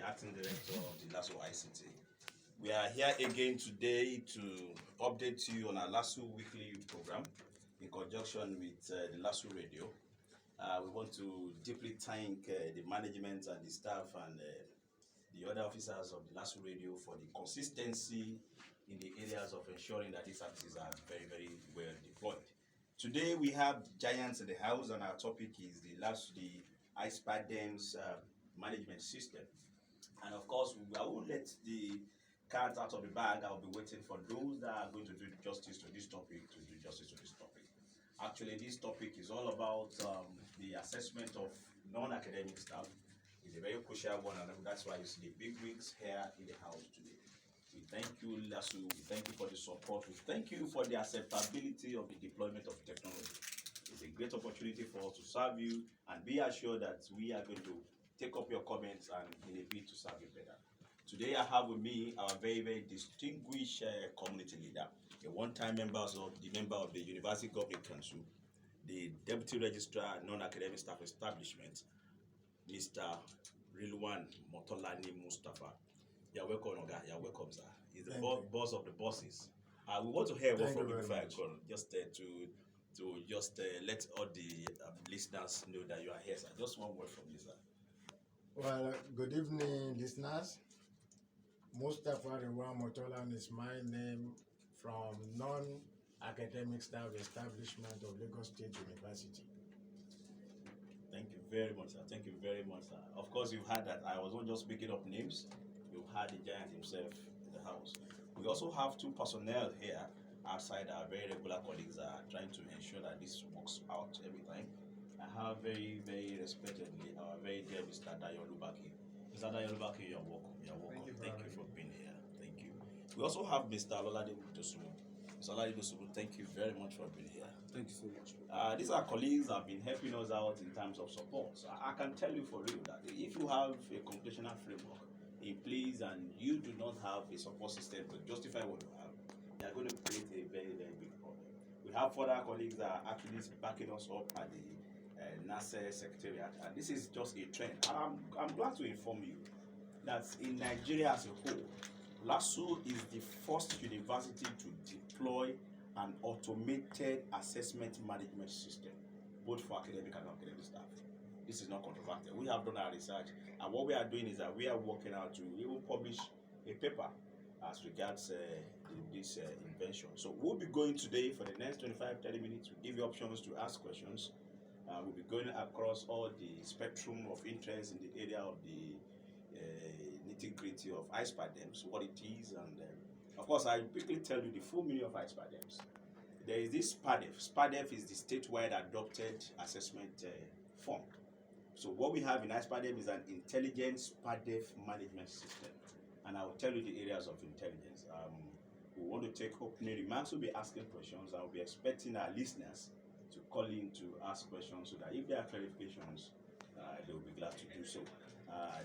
Acting Director of the LASU ICT. We are here again today to update you on our LASU weekly program in conjunction with the LASU Radio. We want to deeply thank the management and the staff and the other officers of the LASU Radio for the consistency in the areas of ensuring that these services are very, very well deployed. Today we have giants in the house, and our topic is the ISPADEM's management system. And of course, I won't let the cat out of the bag. I'll be waiting for those that are going to do justice to this topic Actually, this topic is all about the assessment of non-academic staff. It's a very crucial one, and that's why you see the big wigs here in the house today. We thank you, LASU. We thank you for the support. We thank you for the acceptability of the deployment of technology. It's a great opportunity for us to serve you, and be assured that we are going to take up your comments and in a bid to serve you better. Today I have with me our very, very distinguished community leader, a one-time member of the University Governing Council, the Deputy Registrar Non-Academic Staff Establishment, Mr. Rilwan Motolani Mustapha. You're welcome, Oga. You're welcome, sir. He's the boss of the bosses. We want to hear what from you before I go, just to let all the listeners know that you are here, sir. Just one word from you, sir. Well, good evening, listeners. Mustapha Rilwan Motolani is my name, from Non-Academic Staff Establishment of Lagos State University. Thank you very much, sir. Thank you very much, sir. Of course, you've heard that I was not just picking up names. You've heard the giant himself in the house. We also have two personnel here outside. Our very regular colleagues are trying to ensure that this works out every time. I have very, very respectedly our very dear Mr. Dayo Olubakin. Mr. Dayo Olubakin, you're welcome. You're welcome. Thank you for being here. Thank you. We also have Mr. Lolade Dosumu. Mr. Lolade Dosumu, thank you very much for being here. Thank you so much. These are colleagues that have been helping us out in terms of support. So I can tell you for real that if you have a computational framework in place and you do not have a support system to justify what you have, they are going to create a very, very big problem. We have further colleagues that are actually backing us up at the NASA Secretariat, and this is just a trend. I'm glad to inform you that in Nigeria as a whole, LASU is the first university to deploy an automated assessment management system, both for academic and non-academic staff. This is not controversial. We have done our research, and what we are doing is that we are working out to even publish a paper as regards this invention. So we'll be going today for the next 25-30 minutes. We'll give you options to ask questions. We'll be going across all the spectrum of interest in the area of the nitty-gritty of ISPADEMs, what it is, and of course, I'll quickly tell you the full meaning of ISPADEMs. There is this SPADEF. SPADEF is the statewide adopted assessment form. So what we have in ISPADEM is an intelligent SPADEF management system, and I will tell you the areas of intelligence. We want to take opening remarks. We'll be asking questions. I'll be expecting our listeners to call in to ask questions so that if there are clarifications, they will be glad to do so.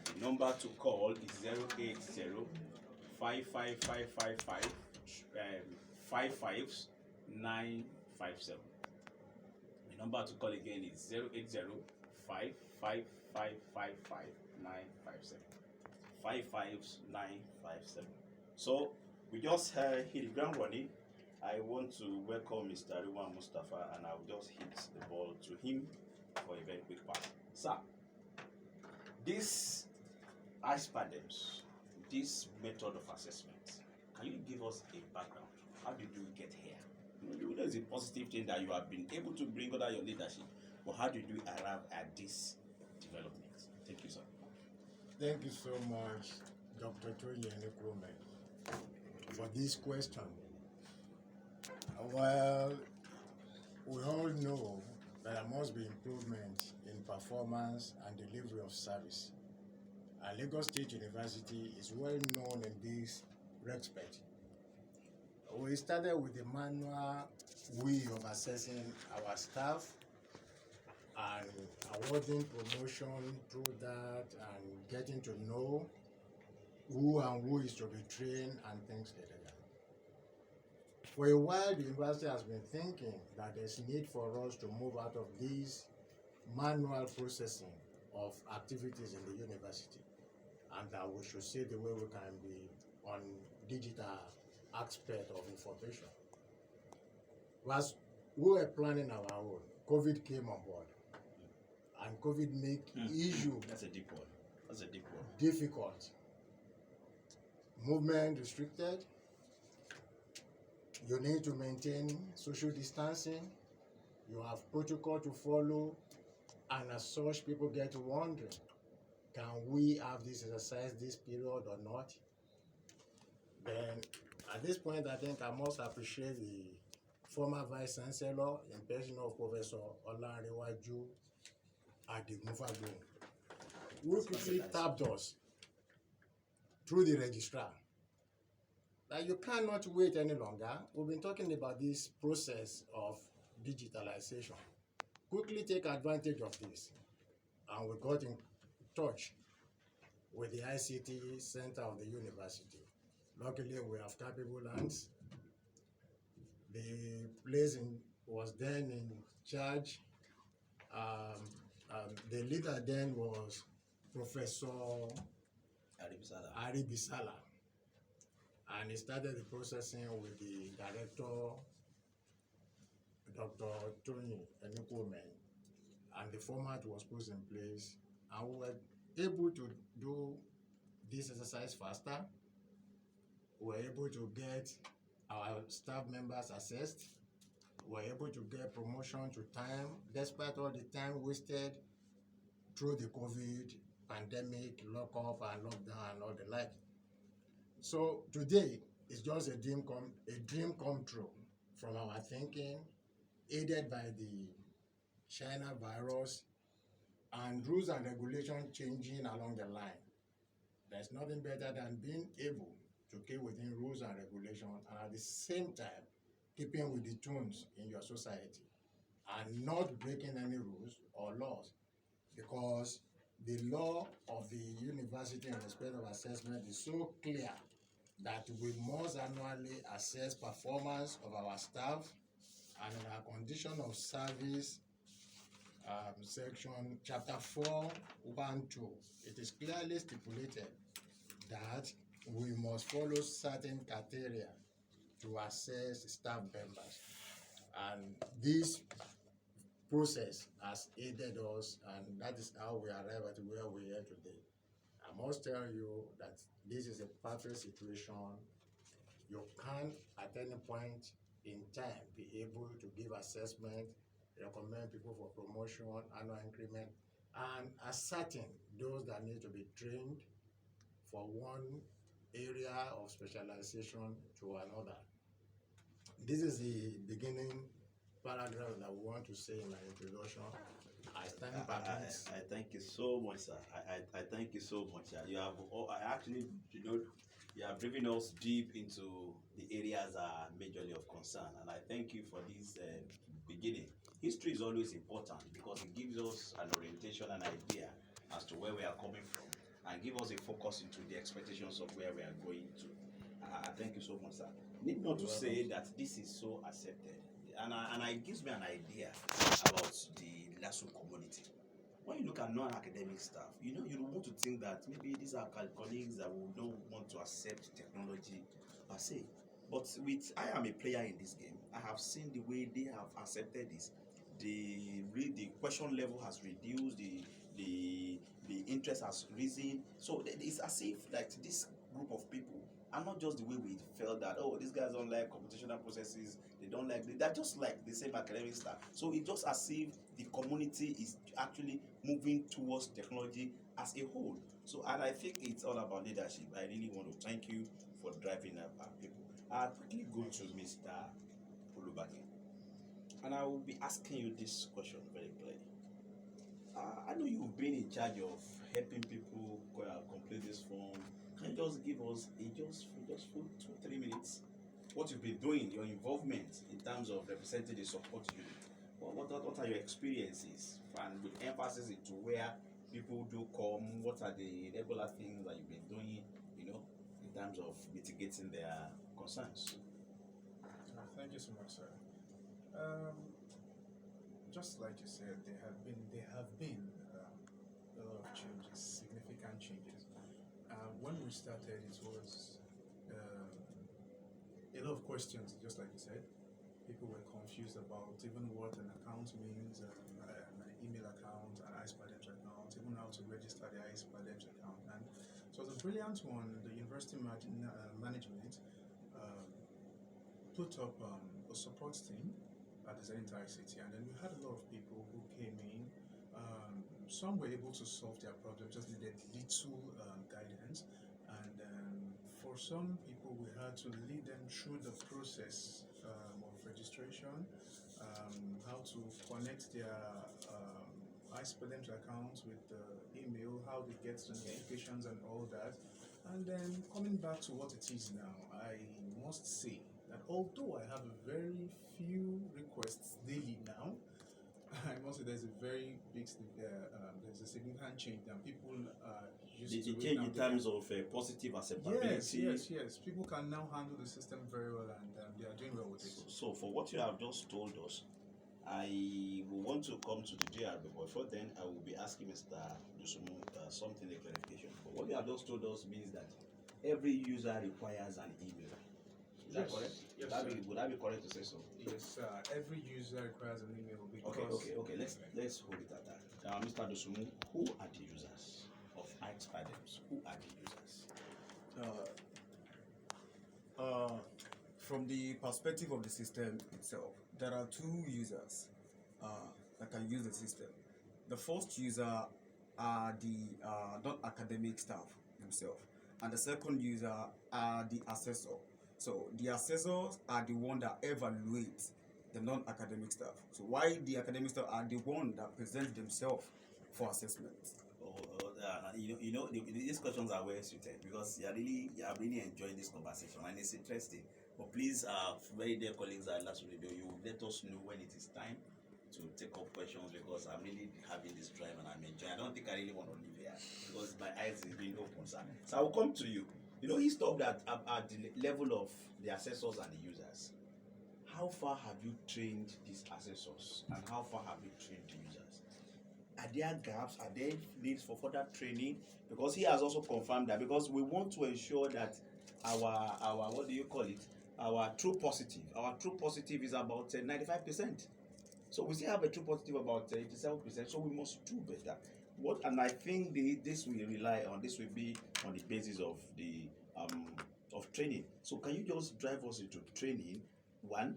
The number to call is 080 55555 55957. The number to call again is 080 55555 957. 55957. So we just hit the ground running. I want to welcome Mr. Rilwan Mustapha, and I'll just hit the ball to him for a very quick pass. Sir, this ISPADEMs, this method of assessment, can you give us a background? How did you get here? You know, it's a positive thing that you have been able to bring under your leadership, but how did you arrive at this development? Thank you, sir. Thank you so much, Dr. Toyin Enikuomehin, for this question. Well, we all know that there must be improvement in performance and delivery of service. And Lagos State University is well known in this respect. We started with the manual way of assessing our staff and awarding promotion through that and getting to know who is to be trained and things like that. For a while, the university has been thinking that there's need for us to move out of this manual processing of activities in the university and that we should see the way we can be on digital aspect of information. As we were planning our own, COVID came on board, and COVID make issue That's a deep one. That's a deep one. difficult. Movement restricted. You need to maintain social distancing. You have protocol to follow, and as such, people get wondering, can we have this exercise this period or not? Then, at this point, I think I must appreciate the former Vice Chancellor in person of Professor Olanrewaju Adigunfagbo, who quickly tapped us through the registrar that you cannot wait any longer. We've been talking about this process of digitalization. Quickly take advantage of this. And we got in touch with the ICT Center of the university. Luckily, we have capable hands. The place was then in charge. The leader then was Professor Aribisala. And he started the processing with the director, Dr. Toyin Enikuomehin, and the format was put in place, and we were able to do this exercise faster. We were able to get our staff members assessed. We were able to get promotion to time, despite all the time wasted through the COVID pandemic, lockup and lockdown and all the like. So today is just a dream come true from our thinking, aided by the China virus and rules and regulations changing along the line. There's nothing better than being able to keep within rules and regulations, and at the same time keeping with the tunes in your society and not breaking any rules or laws, because the law of the university in respect of assessment is so clear that we must annually assess performance of our staff, and in our condition of service section chapter 4.1.2, it is clearly stipulated that we must follow certain criteria to assess staff members, and this process has aided us, and that is how we arrive at where we are today. I must tell you that this is a perfect situation. You can at any point in time be able to give assessment, recommend people for promotion, annual increment, and ascertain those that need to be trained for one area of specialization to another. This is the beginning paragraph that we want to say in our introduction. I thank you so much, sir. I thank you so much. You have actually, you have driven us deep into the areas that are majorly of concern, and I thank you for this beginning. History is always important because it gives us an orientation, an idea as to where we are coming from, and give us a focus into the expectations of where we are going to. Thank you so much, sir. Need not to say that this is so accepted, and it gives me an idea about the LASU community. When you look at non-academic staff, you don't want to think that maybe these are colleagues that will not want to accept technology per se. But I am a player in this game. I have seen the way they have accepted this. The question level has reduced, the interest has risen. So it's as if like this group of people are not just the way we felt that, oh, these guys don't like computational processes, they're just like the same academic staff. So it's just as if the community is actually moving towards technology as a whole. So, and I think it's all about leadership. I really want to thank you for driving our people. I'll quickly go to Mr. Olubakin, and I will be asking you this question very clearly. I know you've been in charge of helping people complete this form. Can you just give us just 2-3 minutes what you've been doing, your involvement in terms of representing the support unit? What are your experiences, and with emphasis into where people do come? What are the regular things that you've been doing, in terms of mitigating their concerns? Thank you so much, sir. Just like you said, there have been a lot of changes, significant changes, we started, it was a lot of questions, just like you said. People were confused about even what an account means, an email account, an ISPADEM account, even how to register the ISPADEM account. And so it was a brilliant one. The university management put up a support team at the entire city, and then we had a lot of people who came in. Some were able to solve their problem, just needed little guidance, and for some people we had to lead them through the process of registration, how to connect their ISPADEM accounts with the email, how they get the notifications and all that. And then coming back to what it is now, I must say that although I have a very few requests daily now, I must say there's a very big, there's a significant change, and people used The to it change now. in terms of positive acceptability. Yes. People can now handle the system very well, and they are doing well with it. So for what you have just told us, I will want to come to the JRB, but before then I will be asking Mr. Dosumu something, a clarification. But what you have just told us means that every user requires an email. Is that correct? Yes, Would that be correct to say so? Yes, every user requires an email because... Okay. Let's hold it at that. Mr. Dosumu, who are the users of ISPADEMs? Who are the users? From the perspective of the system itself, there are two users that can use the system. The first user are the non-academic staff themselves, and the second user are the assessor. So the assessors are the one that evaluate the non-academic staff. So why the academic staff are the one that present themselves for assessment. These questions are well suited because you are really enjoying this conversation and it's interesting. But please, very dear colleagues at LASU Radio, you let us know when it is time to take up questions because I'm really having this drive and I'm enjoying. I don't think I really want to leave here because my eyes is being open. So I will come to you. He stopped at the level of the assessors and the users. How far have you trained these assessors and how far have you trained the users? Are there gaps? Are there needs for further training? Because he has also confirmed that because we want to ensure that our what do you call it? Our true positive is about 95%. So we still have a true positive about 87%. So we must do better. And I think this will be on the basis of the of training. So can you just drive us into training? One,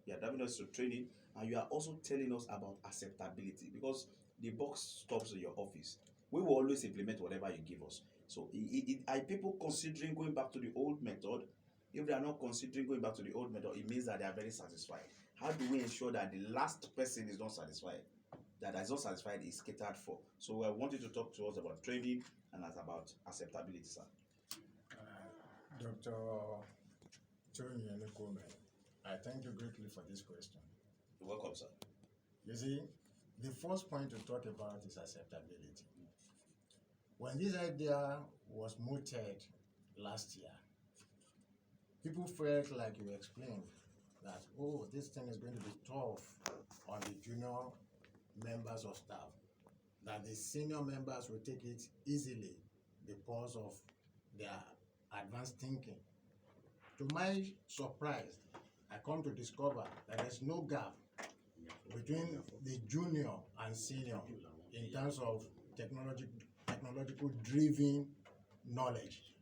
you are driving us to training, and you are also telling us about acceptability because the box stops in your office. We will always implement whatever you give us. So are people considering going back to the old method? If they are not considering going back to the old method, it means that they are very satisfied. How do we ensure that the last person is not satisfied? That is not satisfied is catered for. So I want you to talk to us about training and about acceptability, sir. Dr. Toyin Enikuomehin, I thank you greatly for this question. You're welcome, sir. You see, the first point to talk about is acceptability. When this idea was mooted last year, people felt like you explained that, this thing is going to be tough on the junior members of staff, that the senior members will take it easily because of their advanced thinking. To my surprise, I come to discover that there's no gap between the junior and senior in terms of technological driven knowledge.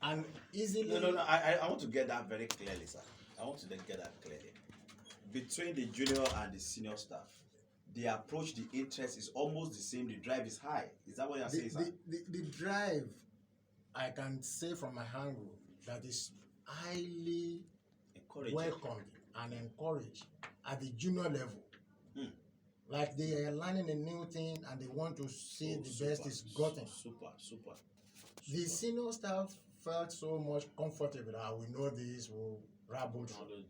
And easily... No, I want to get that very clearly, sir. I want to get that clearly. Between the junior and the senior staff, the approach, the interest is almost the same. The drive is high. Is that what you're saying, sir? The drive, I can say from my angle, that is highly welcomed and encouraged at the junior level. Like they are learning a new thing and they want to see the best is gotten. Super. The senior staff felt so much comfortable that we know this will rabble through.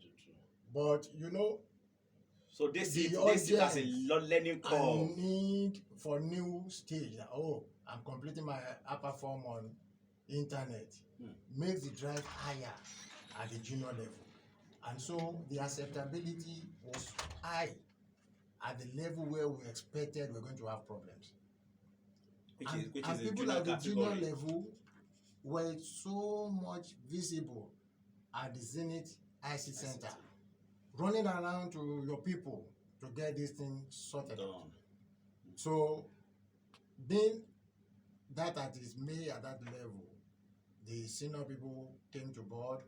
But so they see it as a learning curve. Need for new stage. I'm completing my upper form on internet. Makes the drive higher at the junior level. And so the acceptability was high at the level where we expected we're going to have problems. And people at the junior level were so much visible at the Zenith IC Center, running around to your people to get this thing sorted out. So, being that at is made at that level, the senior people came to board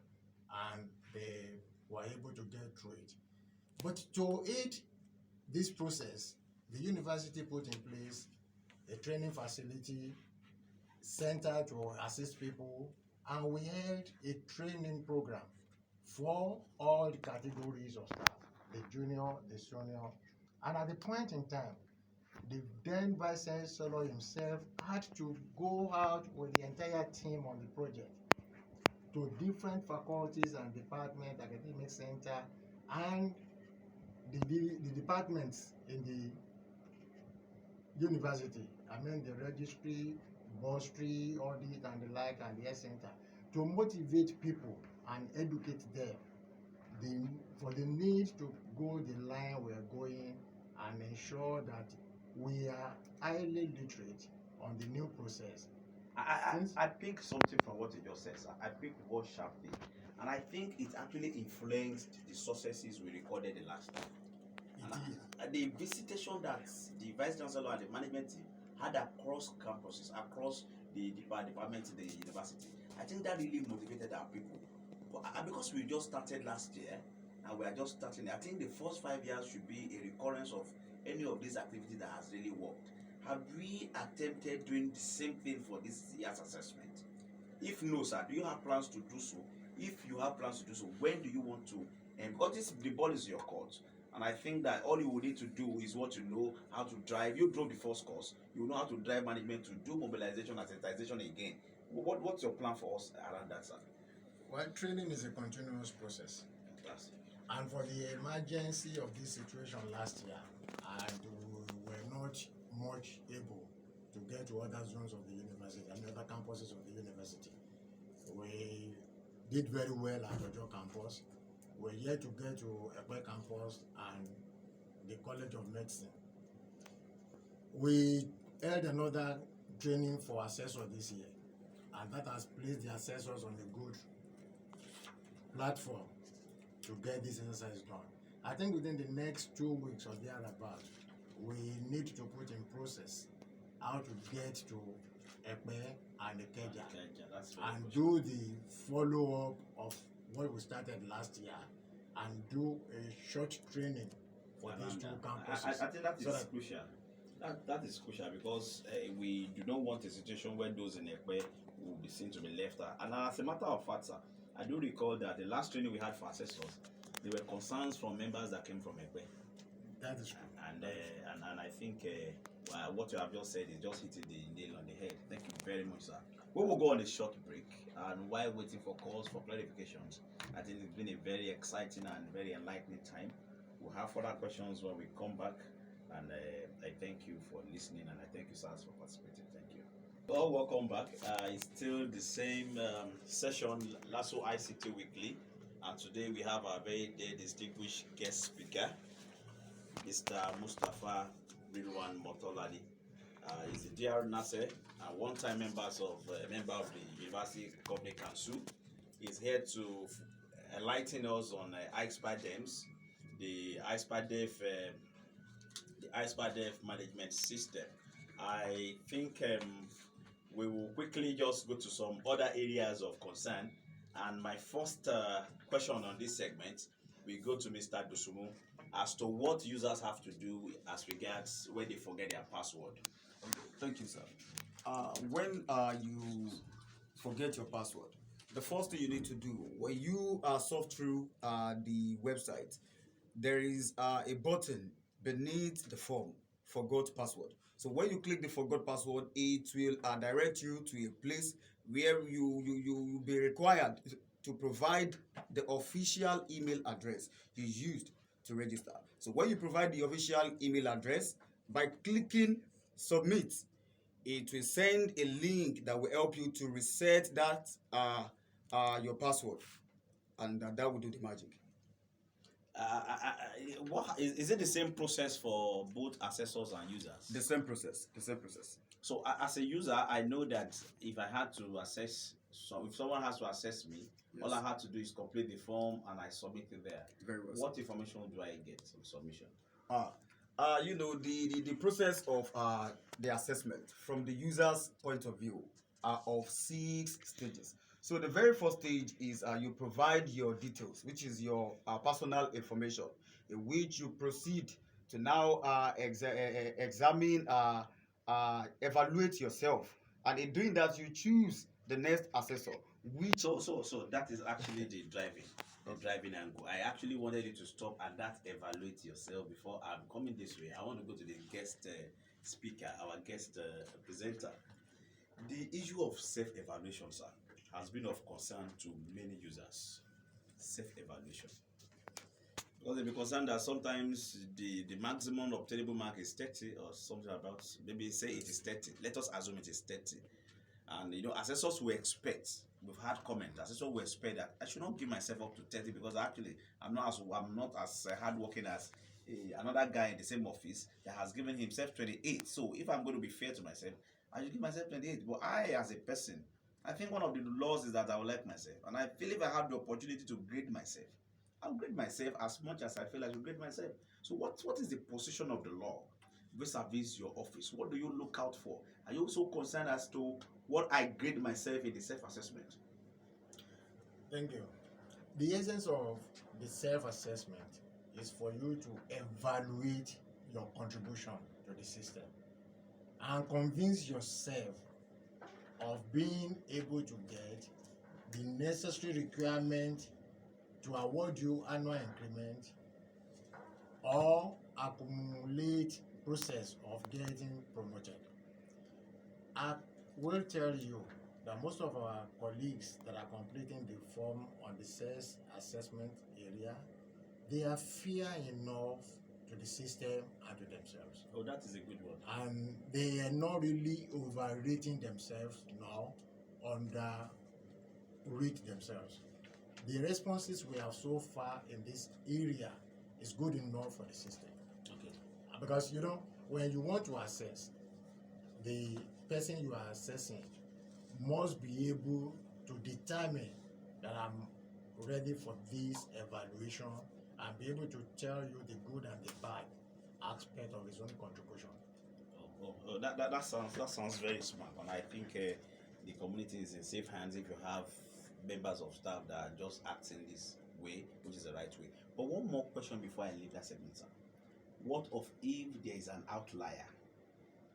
and they were able to get through it. But to aid this process, the university put in place a training facility center to assist people, and we held a training program for all the categories of staff, the junior, the senior, and at the point in time, the then Vice Chancellor himself had to go out with the entire team on the project to different faculties and departments, academic center, and the departments in the university. I mean the registry, bursary, audit, and the like, and the health center, to motivate people and educate them for the need to go the line we are going and ensure that we are highly literate on the new process. I pick something from what you just said, sir. I pick the word sharply, and I think it actually influenced the successes we recorded the last time. The visitation that the Vice Chancellor and the management team had across campuses, across the departments in the university, I think that really motivated our people. But because we just started last year and we are just starting, I think the first 5 years should be a recurrence of any of these activities that has really worked. Have we attempted doing the same thing for this year's assessment? If no, sir, do you have plans to do so? If you have plans to do so, when do you want to? And because the ball is your court. And I think that all you will need to do is what you know how to drive. You drove the first course. You know how to drive management to do mobilization and sensitization again. What's your plan for us around that, sir? Well, training is a continuous process. Fantastic. And for the emergency of this situation last year, and we were not much able to get to other zones of the university and other campuses of the university. We did very well at Ojo campus. We're yet to get to Ekwe campus and the College of Medicine. We held another training for assessors this year, and that has placed the assessors on a good platform to get this exercise done. I think within the next 2 weeks or thereabout, we need to put in process how to get to Ekpe and Ikeja and do the follow-up of what we started last year and do a short training for these two campuses. I think that is crucial. That is crucial because we do not want a situation where those in Ekpe will be seen to be left out. And as a matter of fact, sir, I do recall that the last training we had for assessors, there were concerns from members that came from Ekpe. That is true. And I think what you have just said is just hitting the nail on the head. Thank you very much, sir. We will go on a short break, and while waiting for calls for clarifications, I think it's been a very exciting and very enlightening time. We'll have further questions when we come back, and I thank you for listening, and I thank you, sirs, for participating. Thank you. Well, welcome back. It's still the same session, LASU ICT Weekly, and today we have our very distinguished guest speaker, Mr. Mustapha Motoladi. He's a DR Nasser, a one-time member of the University Company Council. He's here to enlighten us on ISPADEMs, the ISPADEM management system. I think we will quickly just go to some other areas of concern. And my first question on this segment, we go to Mr. Dosumu as to what users have to do as regards when they forget their password. Thank you, sir. When you forget your password, the first thing you need to do when you surf through the website, there is a button beneath the form, forgot password. So when you click the forgot password, it will direct you to a place where you will be required to provide the official email address you used to register. So when you provide the official email address, by clicking submit, it will send a link that will help you to reset that your password, and that will do the magic. Is it the same process for both assessors and users? The same process. So as a user, I know that if I had to assess, so if someone has to assess me, all I had to do is complete the form and I submit it there. Very well. What information do I get on submission? You know, the process of the assessment from the user's point of view are of 6 stages. So the very first stage is you provide your details, which is your personal information, in which you proceed to now examine, evaluate yourself, and in doing that, you choose the next assessor. Which So that is actually the driving angle. I actually wanted you to stop at that evaluate yourself before I'm coming this way. I want to go to the guest speaker, our guest presenter. The issue of self-evaluation, sir, has been of concern to many users. Self-evaluation. Because they be concerned that sometimes the maximum obtainable mark is 30 or something about, maybe say it is 30. Let us assume it is 30. And you know, assessors will expect, we've had comment, assessors will expect that I should not give myself up to 30 because actually I'm not as hardworking as another guy in the same office that has given himself 28. So if I'm going to be fair to myself, I should give myself 28. But I, as a person, I think one of the laws is that I will like myself. And I feel if I have the opportunity to grade myself, I'll grade myself as much as I feel I should grade myself. So what is the position of the law vis-a-vis your office? What do you look out for? Are you also concerned as to what I grade myself in the self-assessment? Thank you. The essence of the self-assessment is for you to evaluate your contribution to the system and convince yourself of being able to get the necessary requirement to award you annual increment or accumulate process of getting promoted. I will tell you that most of our colleagues that are completing the form on the self-assessment area, they are fear enough to the system and to themselves. Oh, that is a good one. And they are not really overrating themselves now, underrate themselves. The responses we have so far in this area is good enough for the system. Okay. Because, you know, when you want to assess, the person you are assessing must be able to determine that I'm ready for this evaluation and be able to tell you the good and the bad aspect of his own contribution. That sounds very smart, and I think the community is in safe hands if you have members of staff that are just acting this way, which is the right way. But one more question before I leave that segment, sir. What of if there is an outlier,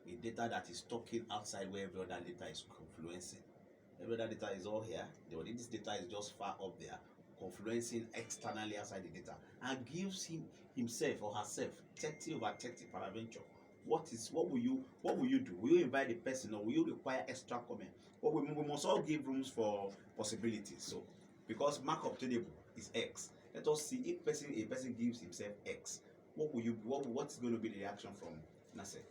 a data that is talking outside where every other data is confluencing? Every other data is all here, this data is just far up there, confluencing externally outside the data, and gives himself or herself 30 over 30 paraventure. What will you do? Will you invite the person or will you require extra comment? But we must all give rooms for possibilities. So because mark obtainable is X, let us see if a person gives himself X, what's going to be the reaction from NASE?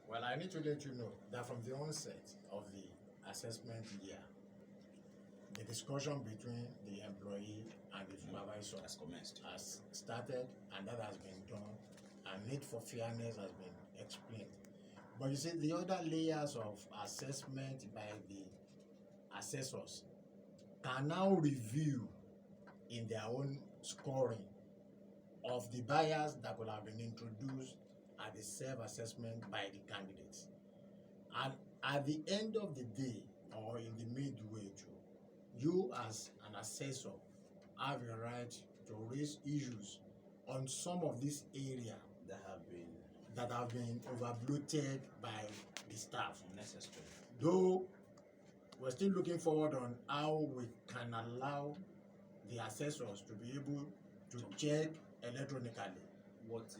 Well, I need to let you know that from the onset of the assessment year, the discussion between the employee and the supervisor has started, and that has been done, and need for fairness has been explained. But you see, the other layers of assessment by the assessors can now review in their own scoring of the bias that could have been introduced at the self-assessment by the candidates. And at the end of the day, or in the midway too, you as an assessor have a right to raise issues on some of these areas that have been overbloated by the staff. Necessary. Though we're still looking forward on how we can allow the assessors to be able to check electronically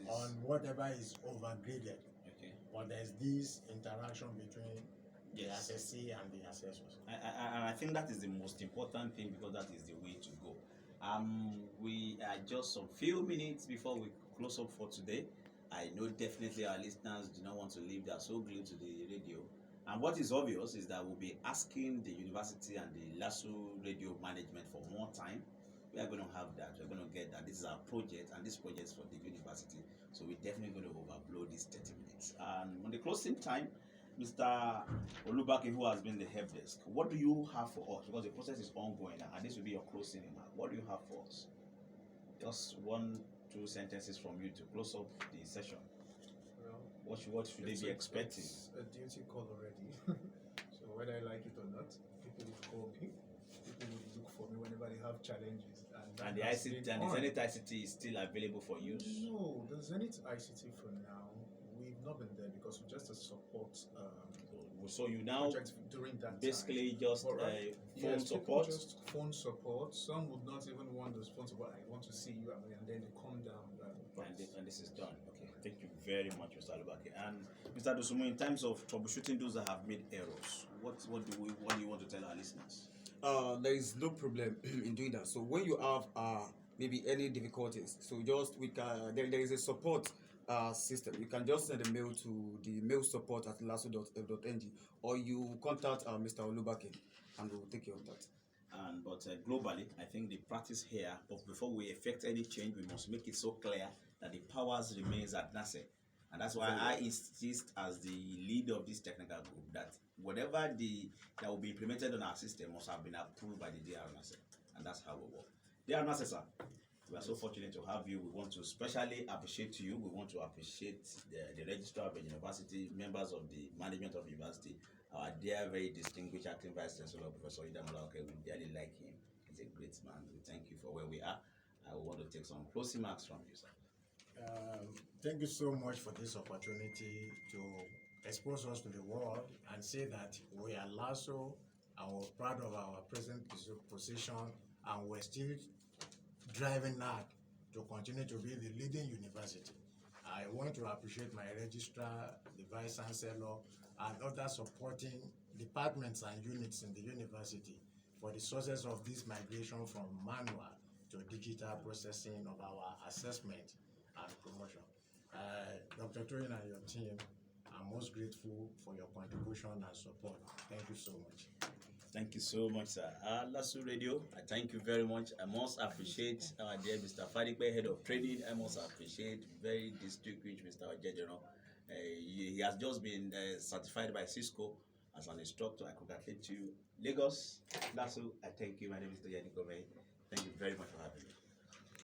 on whatever is overgraded. Okay. But there's this interaction between the assessee and the assessors. I think that is the most important thing because that is the way to go. We are just some few minutes before we close up for today. I know definitely our listeners do not want to leave. They are so glued to the radio. And what is obvious is that we'll be asking the university and the LASU radio management for more time. We are going to have that. We're going to get that. This is our project, and this project is for the university. So we're definitely going to overblow these 30 minutes. And on the closing time, Mr. Olubakin, who has been the help desk, what do you have for us? Because the process is ongoing and this will be your closing remark. What do you have for us? Just 1-2 sentences from you to close up the session. Well, What should they be expecting? It's a duty call already. So whether I like it or not, people will call me. People will look for me whenever they have challenges. And the ICT and the Zenith ICT is still available for use? No, the Zenith ICT for now, we've not been there because we're just a support So you now project during that basically time. just But phone yes, support? just phone support. Some would not even want the phone support. I want to see you, and then they come down. And this is done. Okay, thank you very much, Mr. Olubakin. And Mr. Dosumu, in terms of troubleshooting those that have made errors, what do you want to tell our listeners? There is no problem in doing that. So when you have maybe any difficulties, so just there is a support system. You can just send a mail to the mail support at lasu.f.ng, or you contact Mr. Olubakin and we will take care of that. But globally, I think the practice here, but before we effect any change, we must make it so clear that the powers remains at NASE. And that's why I insist as the leader of this technical group that whatever that will be implemented on our system must have been approved by the DRNASE. And that's how we work. DRNASE, sir, we are so fortunate to have you. We want to especially appreciate you. We want to appreciate the registrar of the university, members of the management of the university, our dear, very distinguished acting vice chancellor, Professor Idamola. Okay, we dearly like him. He's a great man. We thank you for where we are. I want to take some closing marks from you, sir. Thank you so much for this opportunity to expose us to the world and say that we are LASU and we're proud of our present position and we're still driving hard to continue to be the leading university. I want to appreciate my registrar, the vice chancellor, and other supporting departments and units in the university for the success of this migration from manual to digital processing of our assessment and promotion. Dr. Toyin and your team, I'm most grateful for your contribution and support. Thank you so much. Thank you so much, sir. LASU Radio, I thank you very much. I must appreciate our dear Mr. Fadipe, head of training. I must appreciate very distinguished Mr. Ojediran. He has just been certified by Cisco as an instructor. I congratulate you. Lagos, LASU, I thank you. My name is Toyin Enikuomehin. Thank you very much for having me.